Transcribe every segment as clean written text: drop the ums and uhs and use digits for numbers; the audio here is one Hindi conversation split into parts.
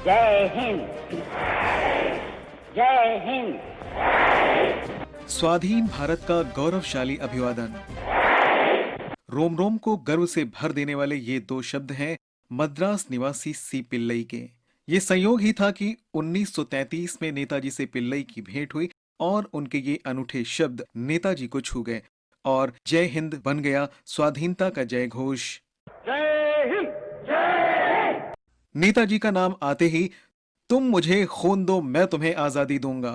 जय हिंद, जय हिंद। स्वाधीन भारत का गौरवशाली अभिवादन। रोम रोम को गर्व से भर देने वाले ये दो शब्द हैं मद्रास निवासी सी पिल्लई के। ये संयोग ही था कि 1933 में नेताजी से पिल्लई की भेंट हुई और उनके ये अनूठे शब्द नेताजी को छू गए और जय हिंद बन गया स्वाधीनता का जय घोष। जय हिंद, जय हिंद। नेताजी का नाम आते ही तुम मुझे खून दो मैं तुम्हें आजादी दूंगा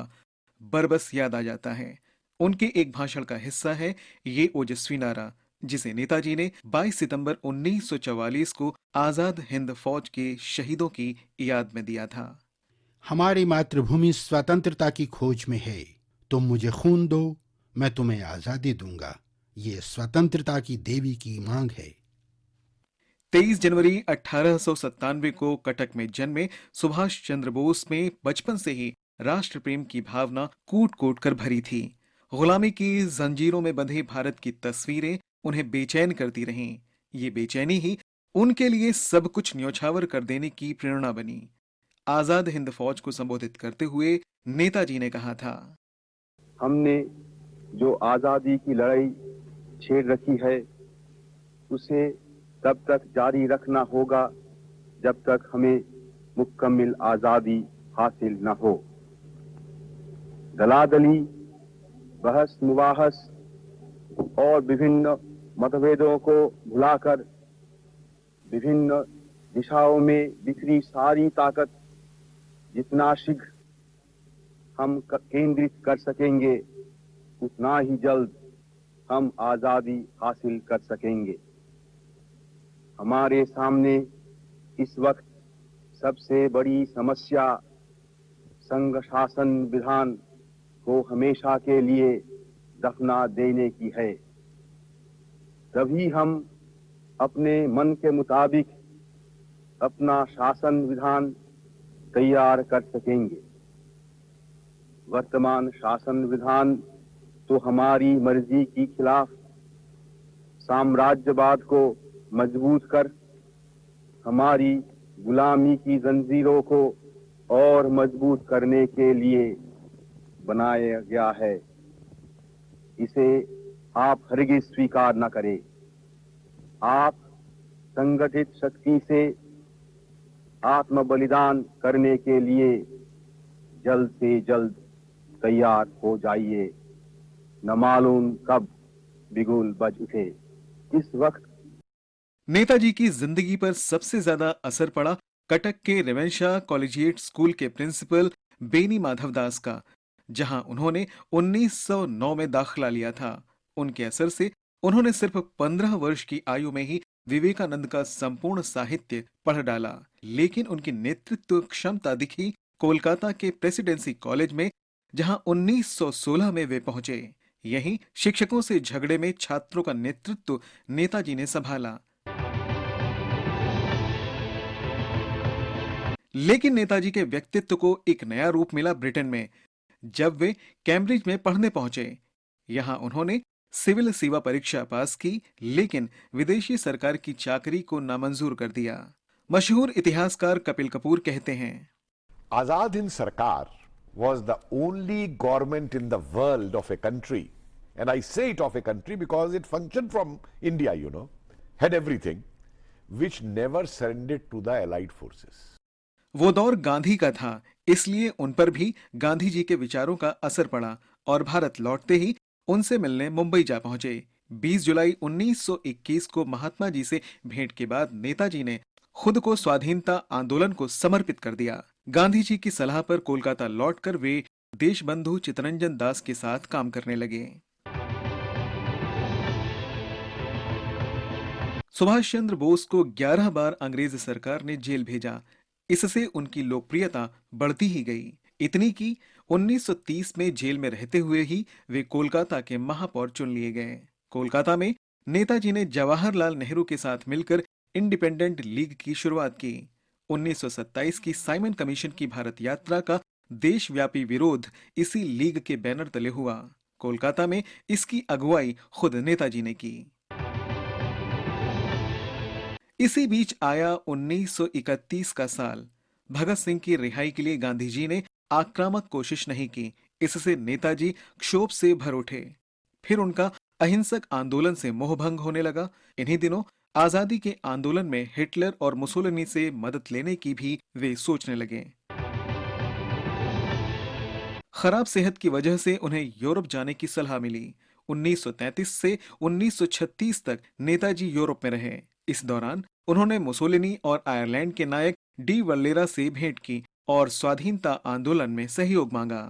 बरबस याद आ जाता है। उनके एक भाषण का हिस्सा है ये ओजस्वी नारा, जिसे नेताजी ने 22 सितंबर 1944 को आजाद हिंद फौज के शहीदों की याद में दिया था। हमारी मातृभूमि स्वतंत्रता की खोज में है। तुम मुझे खून दो मैं तुम्हें आजादी दूंगा। ये स्वतंत्रता की देवी की मांग है। 23 जनवरी 1897 को कटक में जन्मे सुभाष चंद्र बोस में बचपन से ही राष्ट्र प्रेम की भावना कूट कूट कर भरी थी। गुलामी की जंजीरों में बंधे भारत की तस्वीरें उन्हें बेचैन करती रहीं। ये बेचैनी ही उनके लिए सब कुछ न्योछावर कर देने की प्रेरणा बनी। आजाद हिंद फौज को संबोधित करते हुए नेताजी ने कहा था, हमने जो आजादी की लड़ाई छेड़ रखी है उसे तब तक जारी रखना होगा जब तक हमें मुकम्मल आजादी हासिल न हो। दलादली, बहस मुबाहस और विभिन्न मतभेदों को भुलाकर विभिन्न दिशाओं में बिखरी सारी ताकत जितना शीघ्र हम केंद्रित कर सकेंगे उतना ही जल्द हम आजादी हासिल कर सकेंगे। हमारे सामने इस वक्त सबसे बड़ी समस्या संघ शासन विधान को हमेशा के लिए दफना देने की है। तभी हम अपने मन के मुताबिक अपना शासन विधान तैयार कर सकेंगे। वर्तमान शासन विधान तो हमारी मर्जी की खिलाफ साम्राज्यवाद को मजबूत कर हमारी गुलामी की जंजीरों को और मजबूत करने के लिए बनाया गया है। इसे आप हरगिज स्वीकार न करें। आप संगठित शक्ति से आत्म बलिदान करने के लिए जल्द से जल्द तैयार हो जाइए। न मालूम कब बिगुल बज उठे। इस वक्त नेताजी की जिंदगी पर सबसे ज्यादा असर पड़ा कटक के रेवेंशा कॉलेजिएट स्कूल के प्रिंसिपल बेनी माधव दास का, जहां उन्होंने 1909 में दाखिला लिया था। उनके असर से उन्होंने सिर्फ 15 वर्ष की आयु में ही विवेकानंद का संपूर्ण साहित्य पढ़ डाला, लेकिन उनकी नेतृत्व क्षमता दिखी कोलकाता के प्रेसिडेंसी कॉलेज में, जहां 1916 में वे पहुंचे। यहीं शिक्षकों से झगड़े में छात्रों का नेतृत्व नेताजी ने संभाला। लेकिन नेताजी के व्यक्तित्व को एक नया रूप मिला ब्रिटेन में, जब वे कैम्ब्रिज में पढ़ने पहुंचे। यहां उन्होंने सिविल सेवा परीक्षा पास की, लेकिन विदेशी सरकार की चाकरी को नामंजूर कर दिया। मशहूर इतिहासकार कपिल कपूर कहते हैं, आजाद हिंद सरकार was the only government in the world of a country, and I say it of a country because it functioned from India, you know, had everything, which never surrendered to the allied forces. वो दौर गांधी का था, इसलिए उन पर भी गांधी जी के विचारों का असर पड़ा और भारत लौटते ही उनसे मिलने मुंबई जा पहुंचे। 20 जुलाई 1921 को महात्मा जी से भेंट के बाद नेताजी ने खुद को स्वाधीनता आंदोलन को समर्पित कर दिया। गांधी जी की सलाह पर कोलकाता लौटकर वे देशबंधु चित्तरंजन दास के साथ काम करने लगे। सुभाष चंद्र बोस को 11 बार अंग्रेज सरकार ने जेल भेजा। इससे उनकी लोकप्रियता बढ़ती ही गई, इतनी कि 1930 में जेल में रहते हुए ही वे कोलकाता के महापौर चुन लिए गए। कोलकाता में नेताजी ने जवाहरलाल नेहरू के साथ मिलकर इंडिपेंडेंट लीग की शुरुआत की। 1927 की साइमन कमीशन की भारत यात्रा का देशव्यापी विरोध इसी लीग के बैनर तले हुआ। कोलकाता में इसकी अगुवाई खुद नेताजी ने की। इसी बीच आया 1931 का साल। भगत सिंह की रिहाई के लिए गांधी जी ने आक्रामक कोशिश नहीं की। इससे नेताजी क्षोभ से भर उठे। फिर उनका अहिंसक आंदोलन से मोहभंग होने लगा। इन्हीं दिनों आजादी के आंदोलन में हिटलर और मुसोलिनी से मदद लेने की भी वे सोचने लगे। खराब सेहत की वजह से उन्हें यूरोप जाने की सलाह मिली। 1933 से 1936 तक नेताजी यूरोप में रहे। इस दौरान उन्होंने मुसोलिनी और आयरलैंड के नायक डी वल्लेरा से भेंट की और स्वाधीनता आंदोलन में सहयोग मांगा।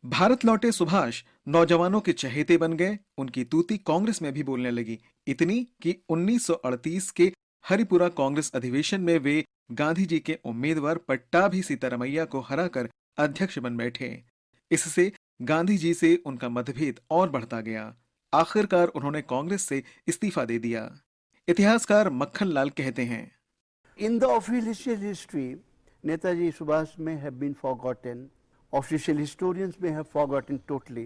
भारत लौटे सुभाष नौजवानों के चहेते बन गए। उनकी तूती कांग्रेस में भी बोलने लगी, इतनी कि 1938 के हरिपुरा कांग्रेस अधिवेशन में वे गांधी जी के उम्मीदवार पट्टाभी सीतारमैया को हराकर अध्यक्ष बन बैठे। इससे गांधी जी से उनका मतभेद और बढ़ता गया। आखिरकार उन्होंने कांग्रेस से इस्तीफा दे दिया। इतिहासकार मक्खन लाल कहते हैं, In the official history, Netaji Subhash may have been forgotten. Official historians may have forgotten totally,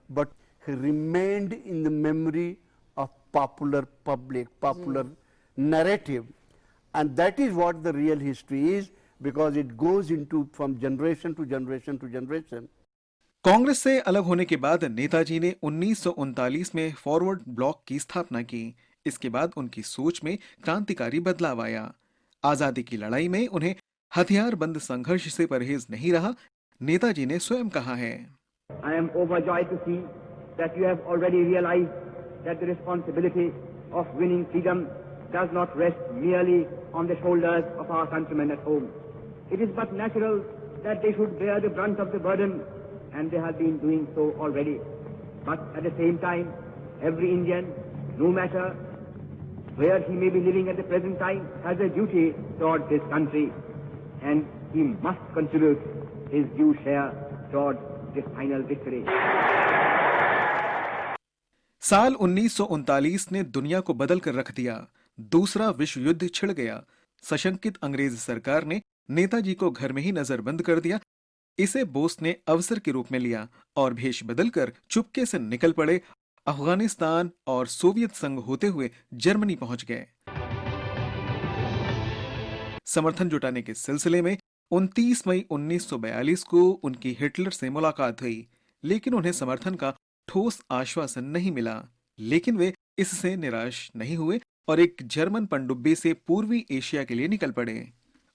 but he remained in the memory of popular public, popular narrative, and that is what the real history is, because it goes into from generation to generation to generation. Congress से अलग होने के बाद नेताजी ने 1939 में फॉरवर्ड ब्लॉक की स्थापना की। इसके बाद उनकी सोच में क्रांतिकारी बदलाव आया। आजादी की लड़ाई में उन्हें हथियारबंद संघर्ष से परहेज नहीं रहा। नेताजी ने स्वयं कहा है, I am overjoyed to see that you have already realized that the responsibility of winning freedom does not rest merely on the shoulders of our countrymen at home. It is but natural that they should bear the brunt of the burden, and they have been doing so already. But at the same time, every Indian, no matter where he may be living at the present time, has a duty towards his country, and he must contribute his due share towards this final victory. साल 1939 ने दुनिया को बदल कर रख दिया। दूसरा विश्व युद्ध छिड़ गया। सशंकित अंग्रेज सरकार ने नेताजी को घर में ही नजरबंद कर दिया। इसे बोस ने अवसर के रूप में लिया और भेष बदलकर चुपके से निकल पड़े। अफगानिस्तान और सोवियत संघ होते हुए जर्मनी पहुंच गए। समर्थन जुटाने के सिलसिले में 29 मई 1942 को उनकी हिटलर से मुलाकात हुई, लेकिन उन्हें समर्थन का ठोस आश्वासन नहीं मिला। लेकिन वे इससे निराश नहीं हुए और एक जर्मन पनडुब्बी से पूर्वी एशिया के लिए निकल पड़े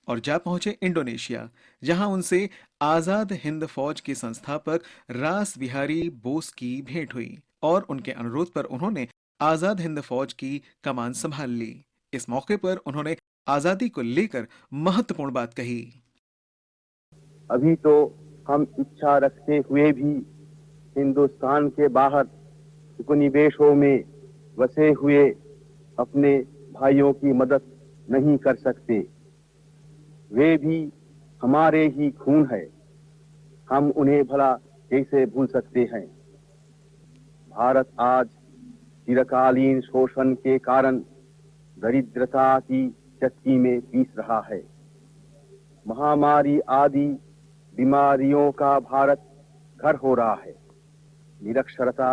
और जा पहुंचे इंडोनेशिया, जहां उनसे आजाद हिंद फौज के संस्थापक रास बिहारी बोस की भेंट हुई और उनके अनुरोध पर उन्होंने आजाद हिंद फौज की कमान संभाल ली। इस मौके पर उन्होंने आजादी को लेकर महत्वपूर्ण बात कही। अभी तो हम इच्छा रखते हुए भी हिंदुस्तान के बाहर उपनिवेशों में बसे हुए अपने भाइयों की मदद नहीं कर सकते। वे भी हमारे ही खून है, हम उन्हें भला कैसे भूल सकते हैं। भारत आज चिरकालीन शोषण के कारण दरिद्रता की चक्की में पीस रहा है। महामारी आदि बीमारियों का भारत घर हो रहा है। निरक्षरता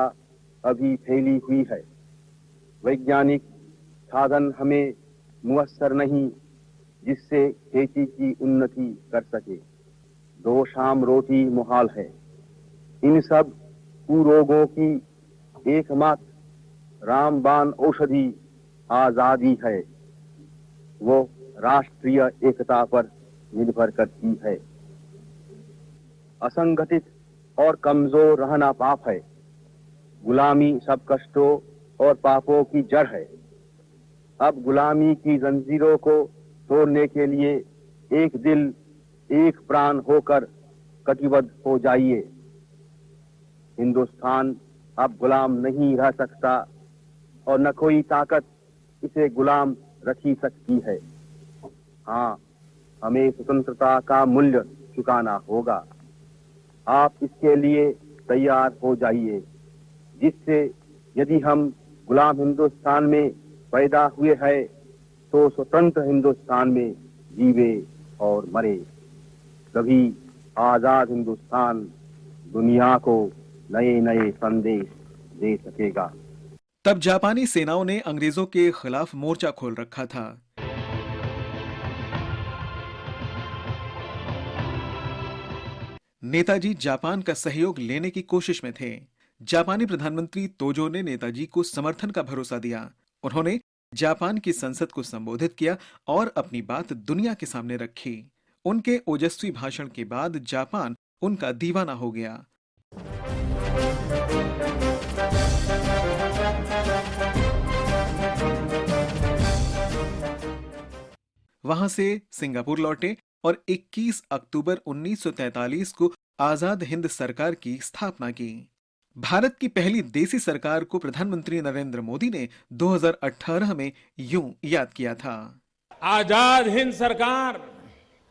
अभी फैली हुई है। वैज्ञानिक साधन हमें मुयस्सर नहीं जिससे खेती की उन्नति कर सके। 2 शाम रोटी मुहाल है। इन सब कुरोगों की एकमात्र रामबाण औषधि आजादी है। वो राष्ट्रीय एकता पर निर्भर करती है। असंगठित और कमजोर रहना पाप है। गुलामी सब कष्टों और पापों की जड़ है। अब गुलामी की जंजीरों को तोड़ने के लिए एक दिल एक प्राण होकर कटिबद्ध हो जाइए। हिंदुस्तान अब गुलाम नहीं रह सकता और न कोई ताकत इसे गुलाम रख ही सकती है। हाँ, हमें स्वतंत्रता का मूल्य चुकाना होगा। आप इसके लिए तैयार हो जाइए, जिससे यदि हम गुलाम हिंदुस्तान में पैदा हुए हैं तो स्वतंत्र हिंदुस्तान में जीवे और मरे। तभी आजाद हिंदुस्तान दुनिया को नए नए संदेश दे सकेगा। तब जापानी सेनाओं ने अंग्रेजों के खिलाफ मोर्चा खोल रखा था। नेताजी जापान का सहयोग लेने की कोशिश में थे। जापानी प्रधानमंत्री तोजो ने नेताजी को समर्थन का भरोसा दिया। उन्होंने जापान की संसद को संबोधित किया और अपनी बात दुनिया के सामने रखी। उनके ओजस्वी भाषण के बाद जापान उनका दीवाना हो गया। वहां से सिंगापुर लौटे और 21 अक्टूबर 1943 को आजाद हिंद सरकार की स्थापना की। भारत की पहली देसी सरकार को प्रधानमंत्री नरेंद्र मोदी ने 2018 में यूं याद किया था। आजाद हिंद सरकार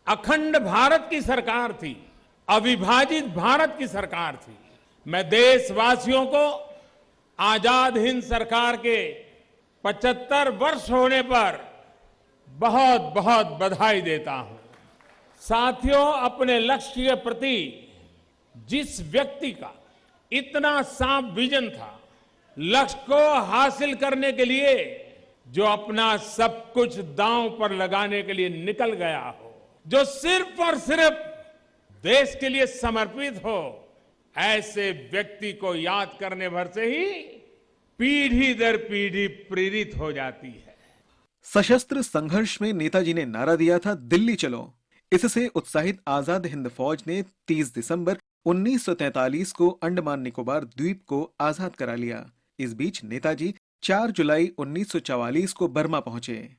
अखंड भारत की सरकार थी, अविभाजित भारत की सरकार थी। मैं देशवासियों को आजाद हिंद सरकार के 75 वर्ष होने पर बहुत बहुत बधाई देता हूं। साथियों, अपने लक्ष्य के प्रति जिस व्यक्ति का इतना साफ विजन था, लक्ष्य को हासिल करने के लिए जो अपना सब कुछ दांव पर लगाने के लिए निकल गया हो, जो सिर्फ और सिर्फ देश के लिए समर्पित हो, ऐसे व्यक्ति को याद करने भर से ही पीढ़ी दर पीढ़ी प्रेरित हो जाती है। सशस्त्र संघर्ष में नेताजी ने नारा दिया था, दिल्ली चलो। इससे उत्साहित आजाद हिंद फौज ने 30 दिसंबर 1943 को अंडमान निकोबार द्वीप को आजाद करा लिया। इस बीच नेताजी 4 जुलाई 1944 को बर्मा पहुंचे।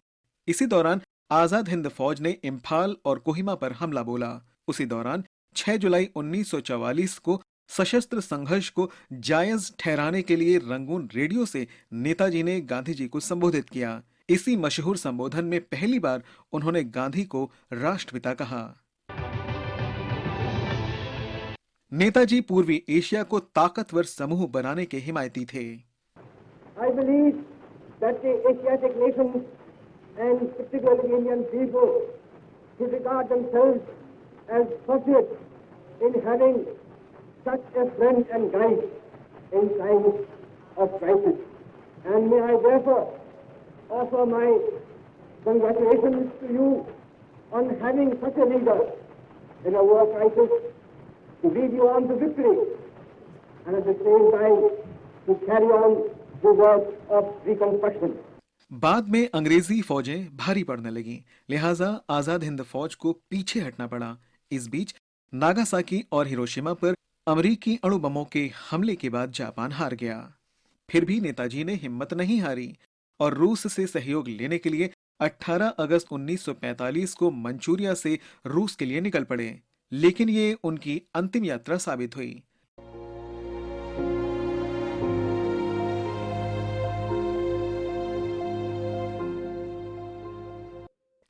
इसी दौरान आजाद हिंद फौज ने इम्फाल और कोहिमा पर हमला बोला। उसी दौरान 6 जुलाई 1944 को सशस्त्र संघर्ष को जायज ठहराने के लिए रंगून रेडियो से नेताजी ने गांधी जी को संबोधित किया। इसी मशहूर संबोधन में पहली बार उन्होंने गांधी को राष्ट्रपिता कहा। नेताजी पूर्वी एशिया को ताकतवर समूह बनाने के हिमायती थे। I believe that the Asiatic nations and particularly Indian people should regard themselves as fortunate in having such a friend and guide in times of crisis. And may I therefore offer my congratulations to you on having such a leader in a war crisis to lead you on to victory and at the same time to carry on the work of reconstruction. बाद में अंग्रेजी फौजें भारी पड़ने लगीं, लिहाजा आजाद हिंद फौज को पीछे हटना पड़ा। इस बीच नागासाकी और हिरोशिमा पर अमेरिकी अणु बमों के हमले के बाद जापान हार गया। फिर भी नेताजी ने हिम्मत नहीं हारी और रूस से सहयोग लेने के लिए 18 अगस्त 1945 को मंचूरिया से रूस के लिए निकल पड़े। लेकिन ये उनकी अंतिम यात्रा साबित हुई।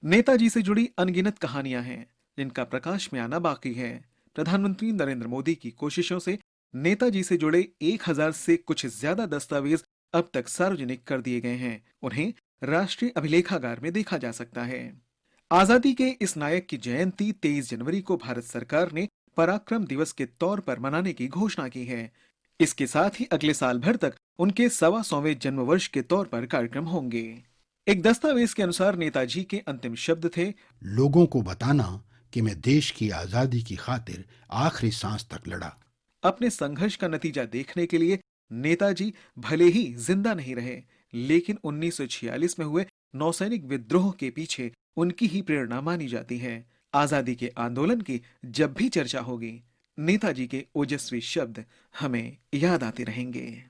नेताजी से जुड़ी अनगिनत कहानियां हैं जिनका प्रकाश में आना बाकी है। प्रधानमंत्री नरेंद्र मोदी की कोशिशों से नेताजी से जुड़े 1000 से कुछ ज्यादा दस्तावेज अब तक सार्वजनिक कर दिए गए हैं। उन्हें राष्ट्रीय अभिलेखागार में देखा जा सकता है। आजादी के इस नायक की जयंती 23 जनवरी को भारत सरकार ने पराक्रम दिवस के तौर पर मनाने की घोषणा की है। इसके साथ ही अगले साल भर तक उनके 125वें जन्म वर्ष के तौर पर कार्यक्रम होंगे। एक दस्तावेज के अनुसार नेताजी के अंतिम शब्द थे, लोगों को बताना कि मैं देश की आजादी की खातिर आखिरी सांस तक लड़ा। अपने संघर्ष का नतीजा देखने के लिए नेताजी भले ही जिंदा नहीं रहे, लेकिन 1946 में हुए नौसैनिक विद्रोह के पीछे उनकी ही प्रेरणा मानी जाती है। आजादी के आंदोलन की जब भी चर्चा होगी, नेताजी के ओजस्वी शब्द हमें याद आते रहेंगे।